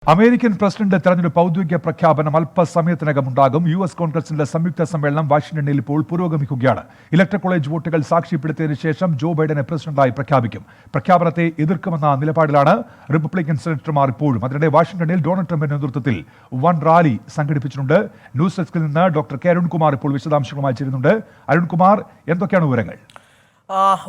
American president തെരഞ്ഞെടുപ്പ് ഔദ്യോഗിക പ്രഖ്യാപനം അല്പസമയത്തിനകം ഉണ്ടാകും. US കോൺഗ്രസിന്റെ സംയുക്ത സമ്മേളനം വാഷിംഗ്ടണിൽ ഇപ്പോൾ പുരോഗമിക്കുകയാണ്. ഇലക്ടറൽ കോളേജ് വോട്ടുകൾ സാക്ഷ്യപ്പെടുത്തിയതിനു ശേഷം ജോ ബൈഡനെ പ്രസിഡന്റായി പ്രഖ്യാപിക്കും. പ്രഖ്യാപനത്തെ എതിർക്കുമെന്ന നിലപാടിലാണ് റിപ്പബ്ലിക്കൻ സെനറ്റർമാർ ഇപ്പോഴും. അതിനിടെ വാഷിംഗ്ടണിൽ ഡൊണാൾഡ് ട്രംപിന്റെ നേതൃത്വത്തിൽ വൻ റാലി സംഘടിപ്പിച്ചിട്ടുണ്ട്. ന്യൂസ് ഡെസ്കിൽ നിന്ന് ഡോക്ടർ കെ അരുൺകുമാർ ഇപ്പോൾ വിശദാംശങ്ങളുമായി ചേരുന്നുണ്ട്. അരുൺകുമാർ, എന്തൊക്കെയാണ് വിവരങ്ങൾ?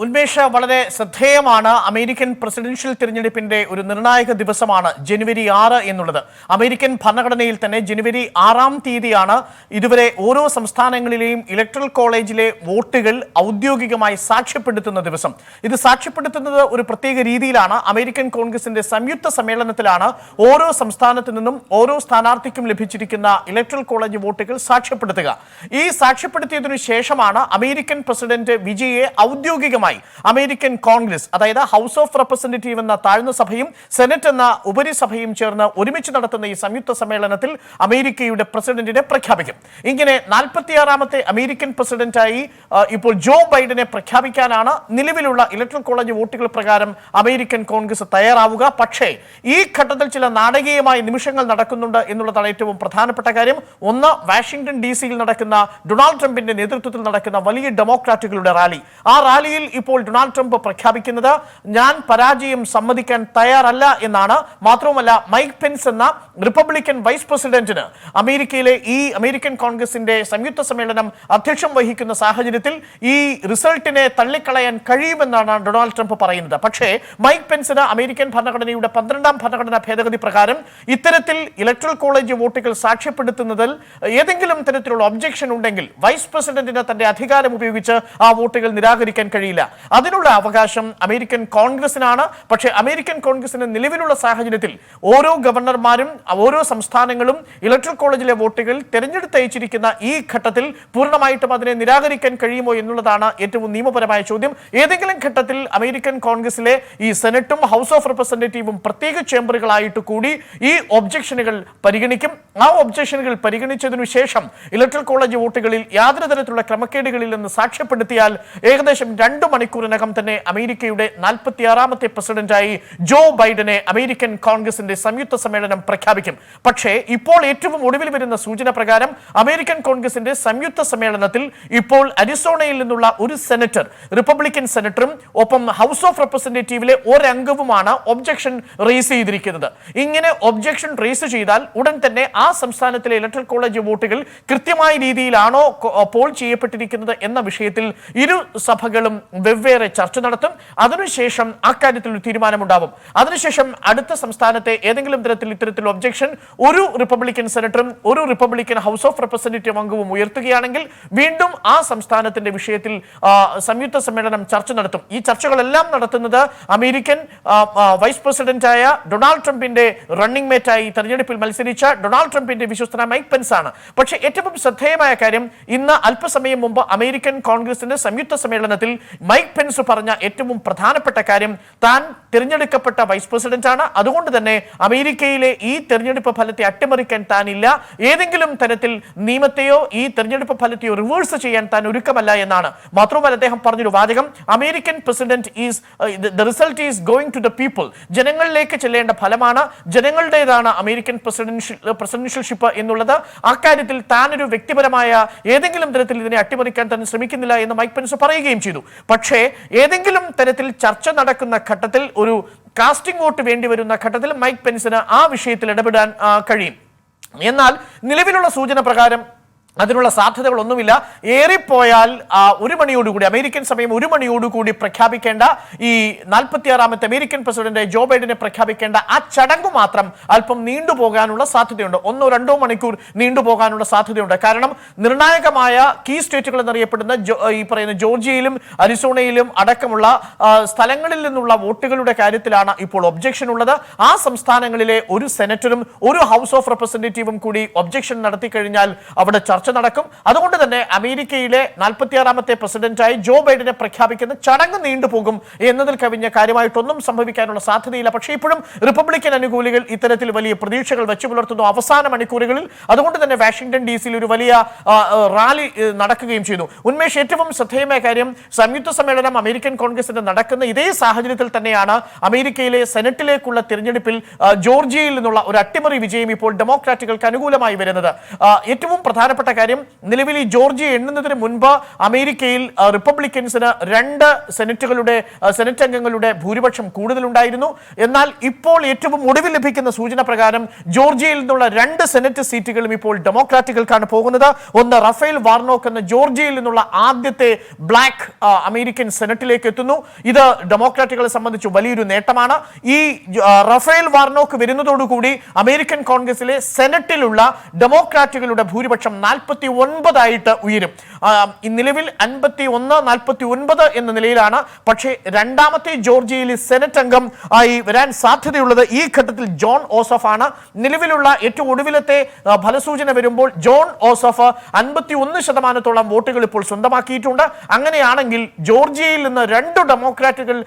ഉന്മേഷ, വളരെ ശ്രദ്ധേയമാണ്. അമേരിക്കൻ പ്രസിഡൻഷ്യൽ തിരഞ്ഞെടുപ്പിന്റെ ഒരു നിർണായക ദിവസമാണ് ജനുവരി 6 എന്നുള്ളത്. അമേരിക്കൻ ഭരണഘടനയിൽ തന്നെ ജനുവരി 6-ാം തീയതിയാണ് ഇതുവരെ ഓരോ സംസ്ഥാനങ്ങളിലെയും ഇലക്ടറൽ കോളേജിലെ വോട്ടുകൾ ഔദ്യോഗികമായി സാക്ഷ്യപ്പെടുത്തുന്ന ദിവസം. ഇത് സാക്ഷ്യപ്പെടുത്തുന്നത് ഒരു പ്രത്യേക രീതിയിലാണ്. അമേരിക്കൻ കോൺഗ്രസിന്റെ സംയുക്ത സമ്മേളനത്തിലാണ് ഓരോ സംസ്ഥാനത്തു നിന്നും ഓരോ സ്ഥാനാർത്ഥിക്കും ലഭിച്ചിരിക്കുന്ന ഇലക്ടറൽ കോളേജ് വോട്ടുകൾ സാക്ഷ്യപ്പെടുത്തുക. ഈ സാക്ഷ്യപ്പെടുത്തിയതിനു ശേഷമാണ് അമേരിക്കൻ പ്രസിഡന്റ് വിജയെ ഔദ്യോഗികമായി അമേരിക്കൻ കോൺഗ്രസ്, അതായത് ഹൗസ് ഓഫ് റെപ്രസെന്റേറ്റീവ് എന്ന താഴ്ന്ന സഭയും സെനറ്റ് എന്ന ഉപരിസഭയും ചേർന്ന് ഒരുമിച്ച് നടത്തുന്ന ഈ സംയുക്ത സമ്മേളനത്തിൽ അമേരിക്കയുടെ പ്രസിഡന്റിനെ പ്രഖ്യാപിക്കും. ഇങ്ങനെ 46-ാമത്തെ അമേരിക്കൻ പ്രസിഡന്റായി ഇപ്പോൾ ജോ ബൈഡനെ പ്രഖ്യാപിക്കാനാണ് നിലവിലുള്ള ഇലക്ടറൽ കോളേജ് വോട്ടുകൾ പ്രകാരം അമേരിക്കൻ കോൺഗ്രസ് തയ്യാറാവുക. പക്ഷേ ഈ ഘട്ടത്തിൽ ചില നാടകീയമായ നിമിഷങ്ങൾ നടക്കുന്നുണ്ട് എന്നുള്ളതാണ് ഏറ്റവും പ്രധാനപ്പെട്ട കാര്യം. ഒന്ന്, വാഷിംഗ്ടൺ DC-യിൽ നടക്കുന്ന ഡൊണാൾഡ് ട്രംപിന്റെ നേതൃത്വത്തിൽ നടക്കുന്ന വലിയ ഡെമോക്രാറ്റുകളുടെ റാലി. ആ റാലിയിൽ ഇപ്പോൾ ഡൊണാൾഡ് ട്രംപ് പ്രഖ്യാപിക്കുന്നത് ഞാൻ പരാജയം സമ്മതിക്കാൻ തയ്യാറല്ല എന്നാണ്. മാത്രവുമല്ല, മൈക്ക് പെൻസ് എന്ന റിപ്പബ്ലിക്കൻ വൈസ് പ്രസിഡന്റിന് അമേരിക്കയിലെ ഈ അമേരിക്കൻ കോൺഗ്രസിന്റെ സംയുക്ത സമ്മേളനം അധ്യക്ഷം വഹിക്കുന്ന സാഹചര്യത്തിൽ ഈ റിസൾട്ടിനെ തള്ളിക്കളയാൻ കഴിയുമെന്നാണ് ഡൊണാൾഡ് ട്രംപ് പറയുന്നത്. പക്ഷേ മൈക്ക് പെൻസിന് അമേരിക്കൻ ഭരണഘടനയുടെ 12-ാം ഭരണഘടനാ ഭേദഗതി പ്രകാരം ഇത്തരത്തിൽ ഇലക്ടറൽ കോളേജ് വോട്ടുകൾ സാക്ഷ്യപ്പെടുത്തുന്നതിൽ ഏതെങ്കിലും തരത്തിലുള്ള ഒബ്ജക്ഷൻ ഉണ്ടെങ്കിൽ വൈസ് പ്രസിഡന്റിന് തന്റെ അധികാരം ഉപയോഗിച്ച് ആ വോട്ടുകൾ നിരാകരിക്കാൻ കഴിയില്ല. അതിനുള്ള അവകാശം അമേരിക്കൻ കോൺഗ്രസിനാണ്. പക്ഷേ അമേരിക്കൻ കോൺഗ്രസിന് നിലവിലുള്ള സാഹചര്യത്തിൽ ഓരോ ഗവർണർമാരും ഓരോ സംസ്ഥാനങ്ങളും ഇലക്ടറൽ കോളേജിലെ വോട്ടുകൾ തെരഞ്ഞെടുത്തയച്ചിരിക്കുന്ന ഈ ഘട്ടത്തിൽ പൂർണ്ണമായിട്ടും അതിനെ നിരാകരിക്കാൻ കഴിയുമോ എന്നുള്ളതാണ് ഏറ്റവും നിയമപരമായ ചോദ്യം. ഏതെങ്കിലും ഘട്ടത്തിൽ അമേരിക്കൻ കോൺഗ്രസിലെ ഈ സെനറ്റും ഹൗസ് ഓഫ് റെപ്രസെന്റേറ്റീവും പ്രത്യേക ചേംബറുകളായിട്ട് കൂടി ഈ ഒബ്ജക്ഷനുകൾ പരിഗണിക്കും. ആ ഒബ്ജക്ഷനുകൾ പരിഗണിച്ചതിനു ശേഷം ഇലക്ടറൽ കോളേജ് വോട്ടുകളിൽ യാതൊരു തരത്തിലുള്ള ക്രമക്കേടുകളിൽ നിന്ന് സാക്ഷ്യപ്പെടുത്തിയാൽ ഏകദേശം 2 മണിക്കൂറിനകം തന്നെ അമേരിക്കയുടെ 46-ാമത്തെ പ്രസിഡന്റായി ജോ ബൈഡനെ അമേരിക്കൻ കോൺഗ്രസിന്റെ സംയുക്ത സമ്മേളനം പ്രഖ്യാപിക്കും. പക്ഷേ ഇപ്പോൾ ഏറ്റവും ഒടുവിൽ വരുന്ന സൂചന പ്രകാരം അമേരിക്കൻ കോൺഗ്രസിന്റെ സംയുക്ത സമ്മേളനത്തിൽ ഇപ്പോൾ അരിസോണയിൽ നിന്നുള്ള ഒരു സെനറ്റർ, റിപ്പബ്ലിക്കൻ സെനറ്ററും ഒപ്പം ഹൗസ് ഓഫ് റെപ്രസെന്റേറ്റീവിലെ ഒരംഗവുമാണ് ഒബ്ജക്ഷൻ റേസ് ചെയ്തിരിക്കുന്നത്. ഇങ്ങനെ ഒബ്ജക്ഷൻ റേസ് ചെയ്താൽ ഉടൻ തന്നെ ആ സംസ്ഥാനത്തിലെ ഇലക്ടറൽ കോളേജ് വോട്ടുകൾ കൃത്യമായ രീതിയിലാണോ പോൾ ചെയ്യപ്പെട്ടിരിക്കുന്നത് എന്ന വിഷയത്തിൽ ഇരു സഭകളും വെവ്വേറെ ചർച്ച നടത്തും. അതിനുശേഷം അക്കാര്യത്തിൽ ഒരു തീരുമാനമുണ്ടാവും. അതിനുശേഷം അടുത്ത സംസ്ഥാനത്തെ ഏതെങ്കിലും തരത്തിൽ ഇത്തരത്തിൽ ഒബ്ജക്ഷൻ ഒരു റിപ്പബ്ലിക്കൻ സെനറ്ററും ഒരു റിപ്പബ്ലിക്കൻ ഹൗസ് ഓഫ് റെപ്രസെന്റേറ്റീവ് അംഗവും ഉയർത്തുകയാണെങ്കിൽ വീണ്ടും ആ സംസ്ഥാനത്തിന്റെ വിഷയത്തിൽ സംയുക്ത സമ്മേളനം ചർച്ച നടത്തും. ഈ ചർച്ചകളെല്ലാം നടത്തുന്നത് അമേരിക്കൻ വൈസ് പ്രസിഡന്റായ ഡൊണാൾഡ് ട്രംപിന്റെ റണ്ണിംഗ് മേറ്റായി തെരഞ്ഞെടുപ്പിൽ മത്സരിച്ച ഡൊണാൾഡ് ട്രംപിന്റെ വിശ്വസ്തനായ മൈക്ക് പെൻസ് ആണ്. പക്ഷേ ഏറ്റവും ശ്രദ്ധേയമായ കാര്യം, ഇന്ന് അല്പസമയം മുമ്പ് അമേരിക്കൻ കോൺഗ്രസിന്റെ സംയുക്ത സമ്മേളനത്തിൽ മൈക്ക് പെൻസ് പറഞ്ഞ ഏറ്റവും പ്രധാനപ്പെട്ട കാര്യം, താൻ തിരഞ്ഞെടുക്കപ്പെട്ട വൈസ് പ്രസിഡന്റ് ആണ്, അതുകൊണ്ട് തന്നെ അമേരിക്കയിലെ ഈ തെരഞ്ഞെടുപ്പ് ഫലത്തെ അട്ടിമറിക്കാൻ താനില്ല, ഏതെങ്കിലും തരത്തിൽ നിയമത്തെയോ ഈ തെരഞ്ഞെടുപ്പ് ഫലത്തെയോ റിവേഴ്സ് ചെയ്യാൻ താൻ ഒരുക്കമല്ല എന്നാണ്. മാത്രമല്ല, അദ്ദേഹം പറഞ്ഞൊരു വാചകം, American president is the result is going to the people. ജനങ്ങളിലേക്ക് ചെല്ലേണ്ട ഫലമാണ്, ജനങ്ങളുടേതാണ് അമേരിക്കൻ പ്രസിഡൻഷ്യൽഷിപ്പ് എന്നുള്ളത്. അക്കാര്യത്തിൽ താനൊരു വ്യക്തിപരമായ ഏതെങ്കിലും തരത്തിൽ ഇതിനെ അട്ടിമറിക്കാൻ താൻ ശ്രമിക്കുന്നില്ല എന്ന് മൈക്ക് പെൻസ് പറയുകയും ചെയ്തു. പക്ഷേ ഏതെങ്കിലും തരത്തിൽ ചർച്ച നടക്കുന്ന ഘട്ടത്തിൽ, ഒരു കാസ്റ്റിംഗ് വോട്ട് വേണ്ടി വരുന്ന ഘട്ടത്തിൽ മൈക്ക് പെൻസിന് ആ വിഷയത്തിൽ ഇടപെടാൻ കഴിയും. എന്നാൽ നിലവിലുള്ള സൂചന പ്രകാരം അതിനുള്ള സാധ്യതകളൊന്നുമില്ല. ഏറിപ്പോയാൽ 1 മണിയോടുകൂടി, അമേരിക്കൻ സമയം 1 മണിയോടുകൂടി പ്രഖ്യാപിക്കേണ്ട ഈ 46-ാമത്തെ അമേരിക്കൻ പ്രസിഡന്റ് ജോ ബൈഡനെ പ്രഖ്യാപിക്കേണ്ട ആ ചടങ്ങ് മാത്രം അല്പം നീണ്ടുപോകാനുള്ള സാധ്യതയുണ്ട്. 1-2 മണിക്കൂർ നീണ്ടുപോകാനുള്ള സാധ്യതയുണ്ട്. കാരണം നിർണായകമായ കീ സ്റ്റേറ്റുകൾ എന്നറിയപ്പെടുന്ന ഈ പറയുന്ന ജോർജിയയിലും അരിസോണയിലും അടക്കമുള്ള സ്ഥലങ്ങളിൽ നിന്നുള്ള വോട്ടുകളുടെ കാര്യത്തിലാണ് ഇപ്പോൾ ഒബ്ജക്ഷൻ ഉള്ളത്. ആ സംസ്ഥാനങ്ങളിലെ ഒരു സെനറ്ററും ഒരു ഹൗസ് ഓഫ് റെപ്രസെന്റേറ്റീവും കൂടി ഒബ്ജക്ഷൻ നടത്തി കഴിഞ്ഞാൽ അവിടെ ചർച്ച ചർച്ച നടക്കും. അതുകൊണ്ട് തന്നെ അമേരിക്കയിലെ 46ാമത്തെ പ്രസിഡന്റായി ജോ ബൈഡനെ പ്രഖ്യാപിക്കുന്ന ചടങ്ങ് നീണ്ടുപോകും എന്നതിൽ കവിഞ്ഞ കാര്യമായിട്ടൊന്നും സംഭവിക്കാനുള്ള സാധ്യതയില്ല. പക്ഷേ ഇപ്പോഴും റിപ്പബ്ലിക്കൻ അനുകൂലികൾ ഇത്തരത്തിൽ വലിയ പ്രതീക്ഷകൾ വെച്ചു പുലർത്തുന്നു അവസാന മണിക്കൂറുകളിൽ. അതുകൊണ്ട് തന്നെ വാഷിംഗ്ടൺ DC-യിൽ ഒരു വലിയ റാലി നടക്കുകയും ചെയ്തു. ഉന്മേഷ്, ഏറ്റവും ശ്രദ്ധേയമായ കാര്യം സംയുക്ത സമ്മേളനം അമേരിക്കൻ കോൺഗ്രസിന്റെ നടക്കുന്ന ഇതേ സാഹചര്യത്തിൽ തന്നെയാണ് അമേരിക്കയിലെ സെനറ്റിലേക്കുള്ള തിരഞ്ഞെടുപ്പിൽ ജോർജിയയിൽ നിന്നുള്ള ഒരു അട്ടിമറി വിജയം ഇപ്പോൾ ഡെമോക്രാറ്റുകൾക്ക് അനുകൂലമായി വരുന്നത്. ഏറ്റവും പ്രധാനപ്പെട്ട കാര്യം, നിലവിൽ ഈ ജോർജിയ എണ്ണുന്നതിന് മുൻപ് അമേരിക്കയിൽ റിപ്പബ്ലിക്കൻസിന് 2 സെനറ്റ് അംഗങ്ങളുടെ ഭൂരിപക്ഷം കൂടുതലുണ്ടായിരുന്നു. എന്നാൽ ഇപ്പോൾ ഏറ്റവും ഒടുവിൽ ലഭിക്കുന്ന സൂചന പ്രകാരം ജോർജിയയിൽ നിന്നുള്ള 2 സെനറ്റ് സീറ്റുകളും ഇപ്പോൾ ഡെമോക്രാറ്റുകൾക്കാണ് പോകുന്നത്. ഒന്ന് റഫേൽ വാർനോക്ക് എന്ന ജോർജിയയിൽ നിന്നുള്ള ആദ്യത്തെ ബ്ലാക്ക് അമേരിക്കൻ സെനറ്റിലേക്ക് എത്തുന്നു. ഇത് ഡെമോക്രാറ്റുകളെ സംബന്ധിച്ച് വലിയൊരു നേട്ടമാണ്. ഈ റഫേൽ വാർനോക്ക് വരുന്നതോടുകൂടി അമേരിക്കൻ കോൺഗ്രസിലെ സെനറ്റിലുള്ള ഡെമോക്രാറ്റുകളുടെ ഭൂരിപക്ഷം 49 ആയിട്ട് ഉയരും. നിലവിൽ 51-49 എന്ന നിലയിലാണ്. പക്ഷേ രണ്ടാമത്തെ ജോർജിയയിലെ സെനറ്റ് അംഗം ആയി വരാൻ സാധ്യതയുള്ളത് ഈ ഘട്ടത്തിൽ ജോൺ ഓസഫ് ആണ്. നിലവിലുള്ള ഏറ്റവും ഒടുവിലത്തെ ഫലസൂചന വരുമ്പോൾ ജോൺ ഓസഫ് 51% വോട്ടുകൾ ഇപ്പോൾ സ്വന്തമാക്കിയിട്ടുണ്ട്. അങ്ങനെയാണെങ്കിൽ ജോർജിയയിൽ നിന്ന് 2 ഡെമോക്രാറ്റുകൾ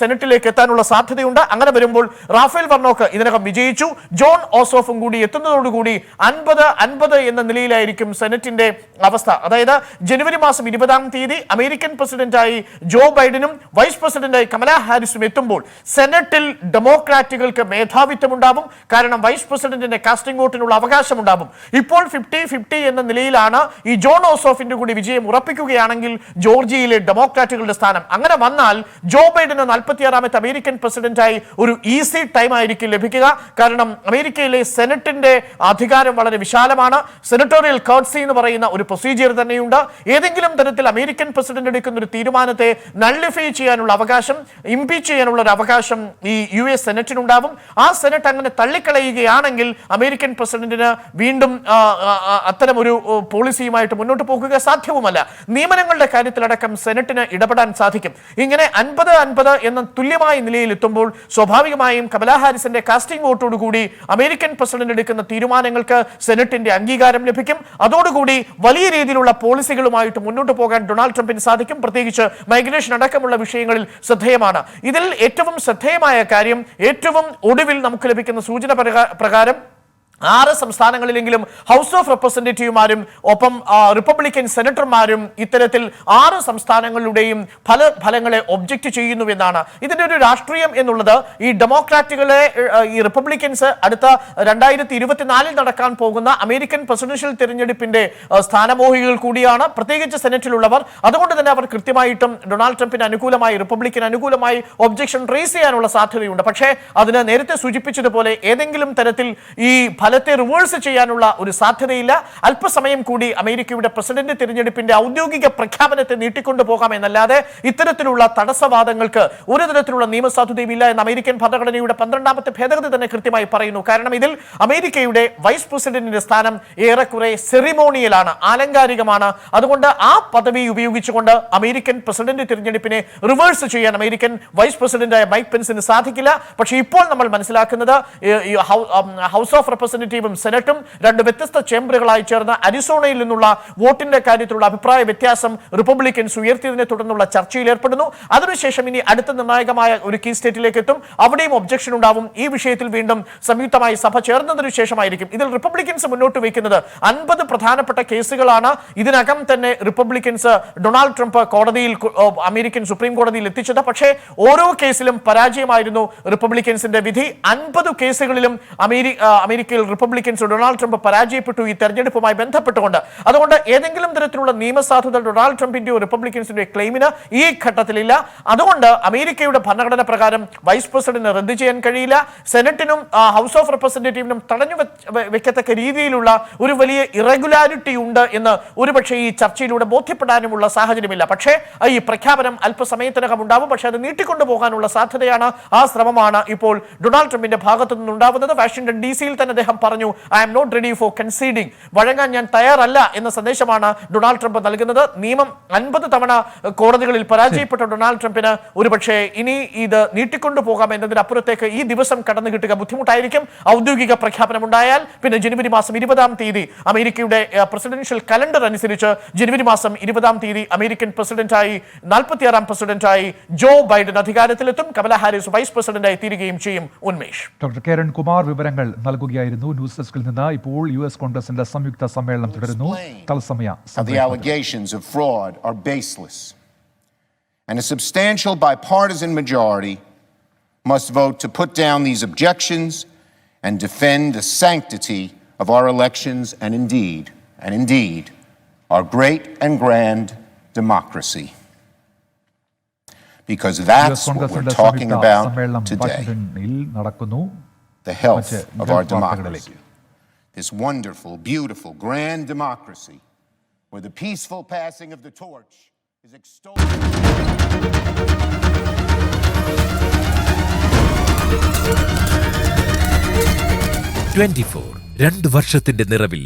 സെനറ്റിലേക്ക് എത്താനുള്ള സാധ്യതയുണ്ട്. അങ്ങനെ വരുമ്പോൾ റാഫേൽ വാർനോക്ക് ഇതിനകം വിജയിച്ചു. ജോൺ ഓസോഫും കൂടി എത്തുന്നതോടുകൂടി 50-50 എന്ന നിലയിലായിരിക്കും സെനറ്റിന്റെ അവസ്ഥ. അതായത് ജനുവരി മാസം 20-ാം തീയതി അമേരിക്കൻ പ്രസിഡന്റായി ജോ ബൈഡനും വൈസ് പ്രസിഡന്റായി കമലാ ഹാരിസും എത്തുമ്പോൾ സെനറ്റിൽ ഡെമോക്രാറ്റുകൾക്ക് മേധാവിത്വമുണ്ടാവും. കാരണം വൈസ് പ്രസിഡന്റിന്റെ കാസ്റ്റിംഗ് വോട്ടിനുള്ള അവകാശമുണ്ടാവും. ഇപ്പോൾ 50-50 എന്ന നിലയിലാണ്. ഈ ജോൺ ഓസോഫിന്റെ കൂടി വിജയം ഉറപ്പിക്കുകയാണെങ്കിൽ ജോർജിയയിലെ ഡെമോക്രാറ്റുകളുടെ സ്ഥാനം അങ്ങനെ വന്നാൽ ജോ ബൈഡന് 46ാമത്തെ അമേരിക്കൻ പ്രസിഡന്റായി ഒരു ഈസി ടൈം ആയിരിക്കും ലഭിക്കുക. കാരണം അമേരിക്കയിലെ സെനറ്റിന്റെ അധികാരം വളരെ വിശാലമാണ്. സെനറ്റോറിയൽ കർട്സി എന്ന് പറയുന്ന ഒരു പ്രൊസീജിയർ തന്നെയുണ്ട്. ഏതെങ്കിലും തരത്തിൽ അമേരിക്കൻ പ്രസിഡന്റ് എടുക്കുന്ന ഒരു തീരുമാനത്തെ നള്ളിഫൈ ചെയ്യാനുള്ള അവകാശം, ഇംപീച്ച് ചെയ്യാനുള്ള ഒരു അവകാശം ഈ US സെനറ്റിനുണ്ടാവും. ആ സെനറ്റ് അങ്ങനെ തള്ളിക്കളയുകയാണെങ്കിൽ അമേരിക്കൻ പ്രസിഡന്റിന് വീണ്ടും അത്തരമൊരു പോളിസിയുമായിട്ട് മുന്നോട്ട് പോകുക സാധ്യവുമല്ല. നിയമനങ്ങളുടെ കാര്യത്തിലടക്കം സെനറ്റിന് ഇടപെടാൻ സാധിക്കും. ഇങ്ങനെ 50-50 എന്ന തുല്യമായ നിലയിൽ എത്തുമ്പോൾ സ്വാഭാവികമായും കമലാ ഹാരിസിന്റെ കാസ്റ്റിംഗ് വോട്ടോടുകൂടി അമേരിക്കൻ പ്രസിഡന്റ് എടുക്കുന്ന തീരുമാനങ്ങൾക്ക് സെനറ്റിന്റെ അംഗീകാരം ലഭിക്കും. അതോടുകൂടി വലിയ രീതിയിലുള്ള പോളിസികളുമായിട്ട് മുന്നോട്ട് പോകാൻ ഡൊണാൾഡ് ട്രംപിന് സാധിക്കും. പ്രത്യേകിച്ച് മൈഗ്രേഷൻ അടക്കമുള്ള വിഷയങ്ങളിൽ ശ്രദ്ധേയമാണ്. ഇതിൽ ഏറ്റവും ശ്രദ്ധേയമായ കാര്യം, ഏറ്റവും ഒടുവിൽ നമുക്ക് ലഭിക്കുന്ന സൂചന പ്രകാരം 6 സംസ്ഥാനങ്ങളിലെങ്കിലും ഹൗസ് ഓഫ് റെപ്രസെന്റേറ്റീവുമാരും ഒപ്പം റിപ്പബ്ലിക്കൻ സെനറ്റർമാരും ഇത്തരത്തിൽ 6 സംസ്ഥാനങ്ങളുടെയും ഫലങ്ങളെ ഒബ്ജക്റ്റ് ചെയ്യുന്നുവെന്നാണ്. ഇതിന്റെ ഒരു രാഷ്ട്രീയം എന്നുള്ളത് ഈ ഡെമോക്രാറ്റുകളെ ഈ റിപ്പബ്ലിക്കൻസ് അടുത്ത 2024 നടക്കാൻ പോകുന്ന അമേരിക്കൻ പ്രസിഡൻഷ്യൽ തിരഞ്ഞെടുപ്പിന്റെ സ്ഥാനമോഹികൾ കൂടിയാണ്, പ്രത്യേകിച്ച് സെനറ്റിലുള്ളവർ. അതുകൊണ്ട് തന്നെ അവർ കൃത്യമായിട്ടും ഡൊണാൾഡ് ട്രംപിന് അനുകൂലമായി, റിപ്പബ്ലിക്കൻ അനുകൂലമായി ഒബ്ജക്ഷൻ റേസ് ചെയ്യാനുള്ള സാധ്യതയുണ്ട്. പക്ഷേ അതിന് നേരത്തെ സൂചിപ്പിച്ചതുപോലെ ഏതെങ്കിലും തരത്തിൽ ഈ ഫലത്തെ റിവേഴ്സ് ചെയ്യാനുള്ള ഒരു സാധ്യതയില്ല. അല്പസമയം കൂടി അമേരിക്കയുടെ പ്രസിഡന്റ് തിരഞ്ഞെടുപ്പിന്റെ ഔദ്യോഗിക പ്രഖ്യാപനത്തെ നീട്ടിക്കൊണ്ടു പോകാമെന്നല്ലാതെ ഇത്തരത്തിലുള്ള തടസ്സവാദങ്ങൾക്ക് ഒരു തരത്തിലുള്ള നിയമസാധുതയുമില്ല എന്ന് അമേരിക്കൻ ഭരണഘടനയുടെ 12ാമത്തെ ഭേദഗതി തന്നെ കൃത്യമായി പറയുന്നു. കാരണം ഇതിൽ അമേരിക്കയുടെ വൈസ് പ്രസിഡന്റിന്റെ സ്ഥാനം ഏറെക്കുറെ സെറിമോണിയലാണ്, ആലങ്കാരികമാണ്. അതുകൊണ്ട് ആ പദവി ഉപയോഗിച്ചുകൊണ്ട് അമേരിക്കൻ പ്രസിഡന്റ് തിരഞ്ഞെടുപ്പിനെ റിവേഴ്സ് ചെയ്യാൻ അമേരിക്കൻ വൈസ് പ്രസിഡന്റായ മൈക്ക് പെൻസിന് സാധിക്കില്ല. പക്ഷേ ഇപ്പോൾ നമ്മൾ മനസ്സിലാക്കുന്നത് ഹൗസ് ഓഫ് റെപ്രസെന്റേറ്റീവും സെനറ്റും 2 വ്യത്യസ്ത ചേംബറുകളായി ചേർന്ന് അരിസോണയിൽ നിന്നുള്ള വോട്ടിന്റെ കാര്യത്തിലുള്ള അഭിപ്രായ വ്യത്യാസം റിപ്പബ്ലിക്കൻസ് ഉയർത്തിയതിനെ തുടർന്നുള്ള ചർച്ചയിൽ ഏർപ്പെടുന്നു. അതിനുശേഷം ഇനി അടുത്ത നിർണായകമായ ഒരു കീ സ്റ്റേറ്റിലേക്ക് എത്തും. അവിടെയും ഒബ്ജക്ഷൻ ഉണ്ടാവും. ഈ വിഷയത്തിൽ വീണ്ടും സംയുക്തമായി സഭ ചേർന്നതിനു ശേഷമായിരിക്കും. ഇതിൽ റിപ്പബ്ലിക്കൻസ് മുന്നോട്ട് വയ്ക്കുന്നത് 50 പ്രധാനപ്പെട്ട കേസുകളാണ്. ഇതിനകം തന്നെ Republicans Donald Trump American supreme കോടതിയിൽ എത്തിച്ചത്. പക്ഷേ ഓരോ കേസിലും പരാജയമായിരുന്നു റിപ്പബ്ലിക്കൻസിന്റെ വിധി. 50 കേസുകളിലും അമേരിക്കയിൽ റിപ്പബ്ലിക്കൻസ് ഡൊണാൾഡ് ട്രംപ് പരാജയപ്പെട്ടു ഈ തെരഞ്ഞെടുപ്പുമായി ബന്ധപ്പെട്ടുകൊണ്ട്. അതുകൊണ്ട് ഏതെങ്കിലും തരത്തിലുള്ള നിയമസാധുത ഡൊണാൾഡ് ട്രംപിന്റെയോ റിപ്പബ്ലിക്കൻസിന്റെയോ ക്ലെയിമിന് ഈ ഘട്ടത്തിലില്ല. അതുകൊണ്ട് അമേരിക്കയുടെ ഭരണഘടന പ്രകാരം വൈസ് പ്രസിഡന്റിന് റദ്ദ് ചെയ്യാൻ കഴിയില്ല. സെനറ്റിനും ഹൗസ് ഓഫ് റെപ്രസെന്റേറ്റീവിനും തടഞ്ഞു വെക്കത്തക്ക രീതിയിലുള്ള ഒരു വലിയ ഇറഗുലാരിറ്റി ഉണ്ട് എന്ന് ഒരുപക്ഷെ ഈ ചർച്ചയിലൂടെ ബോധ്യപ്പെടാനുമുള്ള സാഹചര്യമില്ല. പക്ഷേ ഈ പ്രഖ്യാപനം അല്പസമയത്തിനകം ഉണ്ടാവും. പക്ഷേ അത് നീട്ടിക്കൊണ്ടു പോകാനുള്ള സാധ്യതയാണ്, ആ ശ്രമമാണ് ഇപ്പോൾ ഡൊണാൾഡ് ട്രംപിന്റെ ഭാഗത്തു നിന്നുണ്ടാവുന്നത്. വാഷിംഗ്ടൺ DC-യിൽ തന്നെ അദ്ദേഹം അദ്ദേഹം പറഞ്ഞു, I am not ready for conceding, വഴങ്ങാൻ ഞാൻ തയ്യാറല്ല എന്ന സന്ദേശമാണ് ഡൊണാൾഡ് ട്രംപ് നൽകുന്നത്. നിയമം 50 തവണ കോടതികളിൽ പരാജയപ്പെട്ട ഡൊണാൾഡ് ട്രംപിന് ഒരുപക്ഷെ ഇനി ഇത് നീട്ടിക്കൊണ്ടുപോകാം എന്നതിനപ്പുറത്തേക്ക് ഈ ദിവസം കടന്നു കിട്ടുക ബുദ്ധിമുട്ടായിരിക്കും. ഔദ്യോഗിക പ്രഖ്യാപനം ഉണ്ടായാൽ പിന്നെ ജനുവരി മാസം 20-ാം തീയതി അമേരിക്കയുടെ പ്രസിഡൻഷ്യൽ കലണ്ടർ അനുസരിച്ച് ജനുവരി മാസം 20-ാം തീയതി അമേരിക്കൻ പ്രസിഡന്റായി 46-ാം പ്രസിഡന്റായി ജോ ബൈഡൻ അധികാരത്തിലെത്തും. കമല ഹാരിസ് വൈസ് പ്രസിഡന്റായി തീരുകയും ചെയ്യും. ഉന്മേഷ്. ഡോക്ടർ കിരൺ കുമാർ വിവരങ്ങൾ നൽകുകയായിരുന്നു ന്യൂസ് ഡെസ്കിൽ നിന്ന്. ഇപ്പോൾ US കോൺഗ്രസിന്റെ സംയുക്ത സമ്മേളനം തുടരുന്നു. തത്സമയ The allegations of fraud are baseless, and a substantial bipartisan majority must vote to put down these objections and defend the sanctity of our elections and indeed our great and grand democracy, because that's what we're talking about today, the health of our democracy, this wonderful, beautiful, grand democracy where the peaceful passing of the torch is extolled. 24 2 വർഷത്തിന്റെ നിറവിൽ